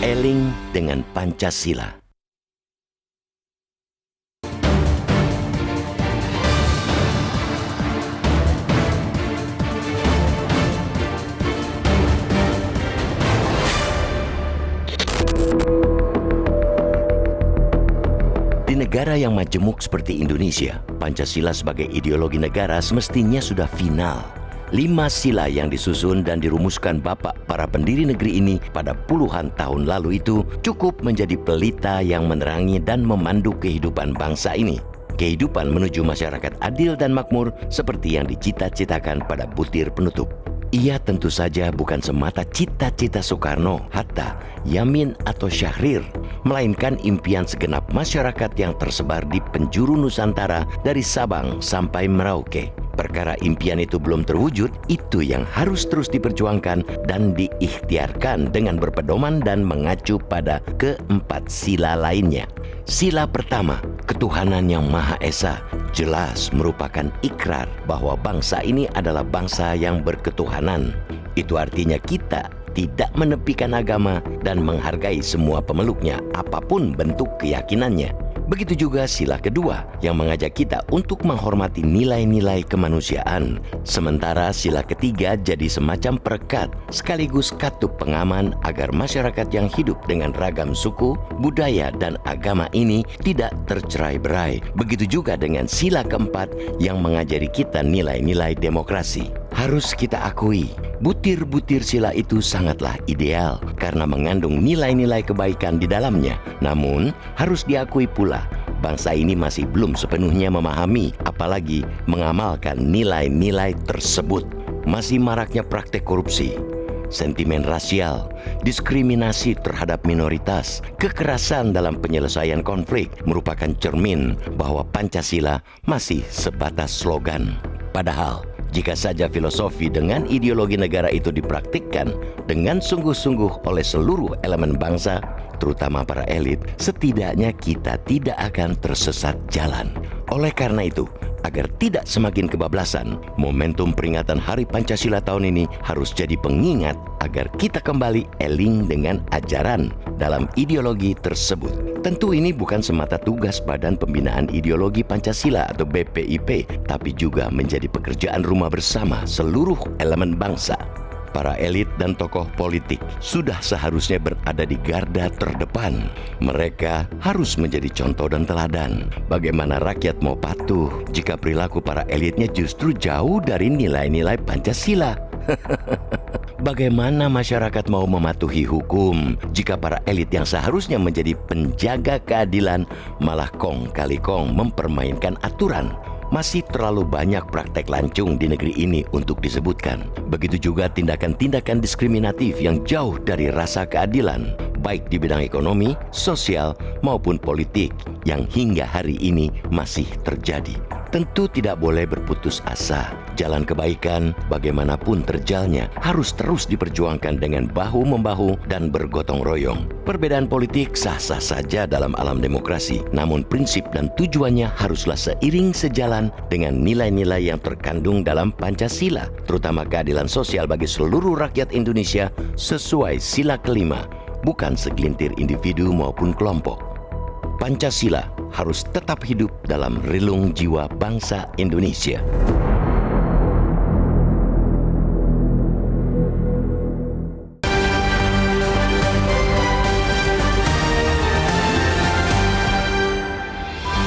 Eling dengan Pancasila. Di negara yang majemuk seperti Indonesia, Pancasila sebagai ideologi negara semestinya sudah final. 5 sila yang disusun dan dirumuskan bapak para pendiri negeri ini pada puluhan tahun lalu itu cukup menjadi pelita yang menerangi dan memandu kehidupan bangsa ini. Kehidupan menuju masyarakat adil dan makmur seperti yang dicita-citakan pada butir penutup. Ia tentu saja bukan semata cita-cita Soekarno, Hatta, Yamin atau Syahrir, melainkan impian segenap masyarakat yang tersebar di penjuru Nusantara dari Sabang sampai Merauke. Perkara impian itu belum terwujud, itu yang harus terus diperjuangkan dan diikhtiarkan dengan berpedoman dan mengacu pada keempat sila lainnya. Sila pertama, ketuhanan yang Maha Esa, jelas merupakan ikrar bahwa bangsa ini adalah bangsa yang berketuhanan. Itu artinya kita tidak menepikan agama dan menghargai semua pemeluknya, apapun bentuk keyakinannya. Begitu juga sila kedua yang mengajak kita untuk menghormati nilai-nilai kemanusiaan. Sementara sila ketiga jadi semacam perekat sekaligus katup pengaman agar masyarakat yang hidup dengan ragam suku, budaya, dan agama ini tidak tercerai-berai. Begitu juga dengan sila keempat yang mengajari kita nilai-nilai demokrasi. Harus kita akui, butir-butir sila itu sangatlah ideal karena mengandung nilai-nilai kebaikan di dalamnya. Namun, harus diakui pula, bangsa ini masih belum sepenuhnya memahami, apalagi mengamalkan nilai-nilai tersebut. Masih maraknya praktek korupsi, sentimen rasial, diskriminasi terhadap minoritas, kekerasan dalam penyelesaian konflik merupakan cermin bahwa Pancasila masih sebatas slogan. Padahal, jika saja filosofi dengan ideologi negara itu dipraktikkan dengan sungguh-sungguh oleh seluruh elemen bangsa, terutama para elit, setidaknya kita tidak akan tersesat jalan. Oleh karena itu, agar tidak semakin kebablasan, momentum peringatan Hari Pancasila tahun ini harus jadi pengingat agar kita kembali eling dengan ajaran dalam ideologi tersebut. Tentu ini bukan semata tugas Badan Pembinaan Ideologi Pancasila atau BPIP, tapi juga menjadi pekerjaan rumah bersama seluruh elemen bangsa. Para elit dan tokoh politik sudah seharusnya berada di garda terdepan. Mereka harus menjadi contoh dan teladan. Bagaimana rakyat mau patuh jika perilaku para elitnya justru jauh dari nilai-nilai Pancasila? Bagaimana masyarakat mau mematuhi hukum jika para elit yang seharusnya menjadi penjaga keadilan malah kong kali kong mempermainkan aturan? Masih terlalu banyak praktek lancung di negeri ini untuk disebutkan. Begitu juga tindakan-tindakan diskriminatif yang jauh dari rasa keadilan, baik di bidang ekonomi, sosial, maupun politik yang hingga hari ini masih terjadi. Tentu tidak boleh berputus asa. Jalan kebaikan, bagaimanapun terjalnya, harus terus diperjuangkan dengan bahu-membahu dan bergotong royong. Perbedaan politik sah-sah saja dalam alam demokrasi, namun prinsip dan tujuannya haruslah seiring sejalan dengan nilai-nilai yang terkandung dalam Pancasila, terutama keadilan sosial bagi seluruh rakyat Indonesia sesuai sila kelima, bukan segelintir individu maupun kelompok. Pancasila harus tetap hidup dalam relung jiwa bangsa Indonesia.